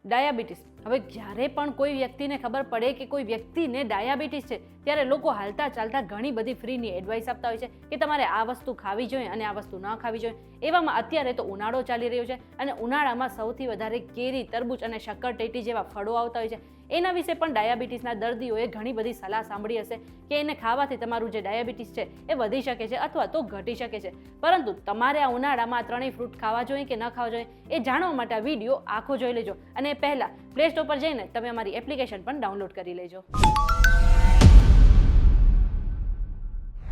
Diabetes. હવે જ્યારે પણ કોઈ વ્યક્તિને ખબર પડે કે કોઈ વ્યક્તિને ડાયાબિટીસ છે ત્યારે લોકો હાલતા ચાલતા ઘણી બધી ફ્રીની એડવાઇસ આપતા હોય છે કે તમારે આ વસ્તુ ખાવી જોઈએ અને આ વસ્તુ ન ખાવી જોઈએ. એવામાં અત્યારે તો ઉનાળો ચાલી રહ્યો છે અને ઉનાળામાં સૌથી વધારે કેરી, તરબૂચ અને શક્કરટેટી જેવા ફળો આવતા હોય છે. એના વિશે પણ ડાયાબિટીસના દર્દીઓએ ઘણી બધી સલાહ સાંભળી હશે કે એને ખાવાથી તમારું જે ડાયાબિટીસ છે એ વધી શકે છે અથવા તો ઘટી શકે છે. પરંતુ તમારે આ ઉનાળામાં ત્રણેય ફ્રૂટ ખાવા જોઈએ કે ન ખાવા જોઈએ એ જાણવા માટે આ વિડીયો આખો જોઈ લેજો. અને પહેલાં પ્લે સ્ટોર પર જઈને તમે અમારી એપ્લિકેશન પણ ડાઉનલોડ કરી લેજો.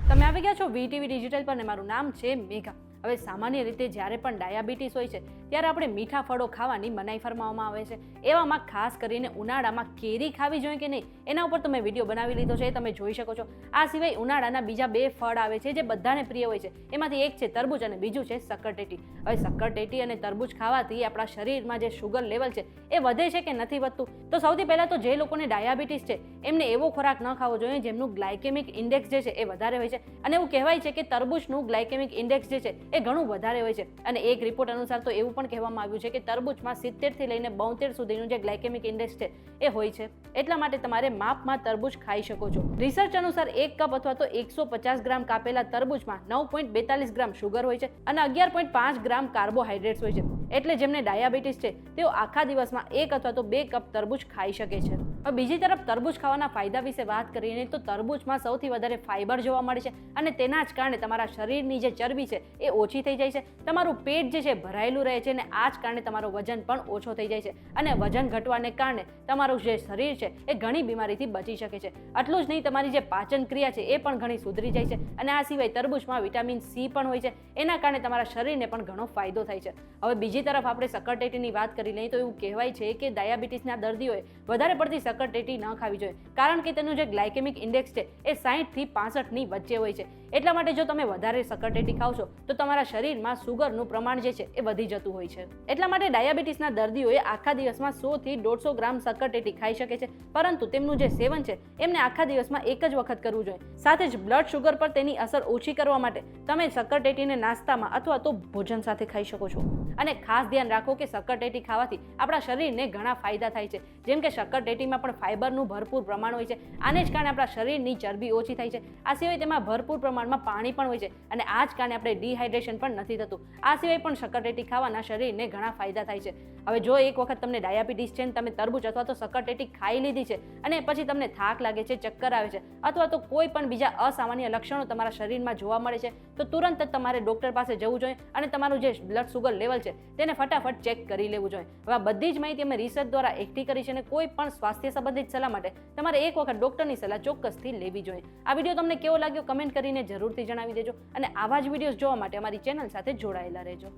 તમે આવી ગયા છો VTV ડિજિટલ પર ને મારું નામ છે મેઘા. હવે સામાન્ય રીતે જ્યારે પણ ડાયાબિટીસ હોય છે ત્યારે આપણે મીઠા ફળો ખાવાની મનાઈ ફરમાવવામાં આવે છે. એવામાં ખાસ કરીને ઉનાળામાં કેરી ખાવી જોઈએ કે નહીં એના ઉપર તો મેં વિડીયો બનાવી લીધો છે, એ તમે જોઈ શકો છો. આ સિવાય ઉનાળાના બીજા 2 ફળ આવે છે જે બધાને પ્રિય હોય છે. એમાંથી એક છે તરબૂચ અને બીજું છે શક્કરટેટી. હવે શક્કરટેટી અને તરબૂચ ખાવાથી આપણા શરીરમાં જે શુગર લેવલ છે એ વધે છે કે નથી વધતું? તો સૌથી પહેલાં તો જે લોકોને ડાયાબિટીસ છે એમને એવો ખોરાક ન ખાવો જોઈએ જેમનું ગ્લાયકેમિક ઇન્ડેક્સ જે છે એ વધારે હોય છે. અને એવું કહેવાય છે કે તરબૂચનું ગ્લાયકેમિક ઇન્ડેક્સ જે છે એ ઘણું વધારે હોય છે. અને એક રિપોર્ટ અનુસાર તો એવું પણ કહેવામાં આવ્યું છે કે તરબૂચમાં 70 થી લઈને 72 સુધીનું જે ગ્લાયકેમિક ઇન્ડેક્સ છે એ હોય છે. એટલા માટે તમારે માપમાં તરબૂચ ખાઈ શકો છો. રિસર્ચ અનુસાર 1 કપ અથવા તો 150 ગ્રામ કાપેલા તરબૂચમાં 9.42 ગ્રામ શુગર હોય છે અને 11.5 ગ્રામ કાર્બોહાઈડ્રેટ્સ હોય છે. એટલે જેમને ડાયાબિટીસ છે તેઓ આખા દિવસમાં 1 અથવા તો 2 કપ તરબૂચ ખાઈ શકે છે. હવે બીજી તરફ તરબૂચ ખાવાના ફાયદા વિશે વાત કરીએ તો તરબૂચમાં સૌથી વધારે ફાઇબર જોવા મળે છે અને તેના જ કારણે તમારા શરીરની જે ચરબી છે એ ઓછી થઈ જાય છે. તમારું પેટ જે છે ભરાયેલું રહે છે અને આ જ કારણે તમારો વજન પણ ઓછો થઈ જાય છે. અને વજન ઘટવાને કારણે તમારું જે શરીર છે એ ઘણી બીમારીથી બચી શકે છે. આટલું જ નહીં, તમારી જે પાચન ક્રિયા છે એ પણ ઘણી સુધરી જાય છે. અને આ સિવાય તરબૂચમાં વિટામિન C પણ હોય છે. એના કારણે તમારા શરીરને પણ ઘણો ફાયદો થાય છે. હવે બીજી તરફ આપણે શક્કરટેટીની વાત કરી લઈએ તો એવું કહેવાય છે કે ડાયાબિટીસના દર્દીઓએ વધારે પડતી શક્કરટેટી ન ખાવી જોઈએ કારણ કે તેનું જે ગ્લાયકેમિક ઇન્ડેક્સ છે એ 60 થી 65 ની વચ્ચે હોય છે. એટલા માટે જો તમે વધારે શક્કરટેટી ખાવશો તો તમારા શરીરમાં સુગરનું પ્રમાણ જે છે એ વધી જતું હોય છે. એટલા માટે ડાયાબિટીસના દર્દીઓએ આખા દિવસમાં 100 થી 150 ગ્રામ શક્કરટેટી ખાઈ શકે છે. પરંતુ તેમનું જે સેવન છે એમને આખા દિવસમાં એક જ વખત કરવું જોઈએ. સાથે જ બ્લડ શુગર પર તેની અસર ઓછી કરવા માટે તમે શક્કરટેટીને નાસ્તામાં અથવા તો ભોજન સાથે ખાઈ શકો છો. અને ખાસ ધ્યાન રાખો કે શક્કરટેટી ખાવાથી આપણા શરીરને ઘણા ફાયદા થાય છે. જેમ કે શક્કરટેટીમાં પણ ફાઇબરનું ભરપૂર પ્રમાણ હોય છે. આને જ કારણે આપણા શરીરની ચરબી ઓછી થાય છે. આ સિવાય તેમાં ભરપૂર પ્રમાણમાં પાણી પણ હોય છે અને આ જ કારણે આપણે ડિહાઇડ્રેશન પણ નથી થતું. આ સિવાય પણ શક્કરટેટી ખાવાના શરીરને ઘણા ફાયદા થાય છે. હવે જો એક વખત તમને ડાયાબિટીસ છે ને તમે તરબૂચ અથવા તો શક્કરટેટી ખાઈ લીધી છે અને પછી તમને થાક લાગે છે, ચક્કર આવે છે અથવા તો કોઈ પણ બીજા અસામાન્ય લક્ષણો તમારા શરીરમાં જોવા મળે છે તો તુરંત જ તમારે ડોક્ટર પાસે જવું જોઈએ અને તમારું જે બ્લડ શુગર લેવલ છે તેને ફટાફટ ચેક કરી લેવું જોઈએ. હવે આ બધી જ માહિતી અમે રિસર્ચ દ્વારા એકઠી કરી છે અને કોઈ પણ સ્વાસ્થ્ય સંબંધિત સલાહ માટે તમારે એક વખત ડોક્ટરની સલાહ ચોક્કસથી લેવી જોઈએ. આ વિડીયો તમને કેવો લાગ્યો કમેન્ટ કરીને જરૂરથી જણાવી દેજો અને આવા જ વિડીયોઝ જોવા માટે અમારી ચેનલ સાથે જોડાયેલા રહેજો.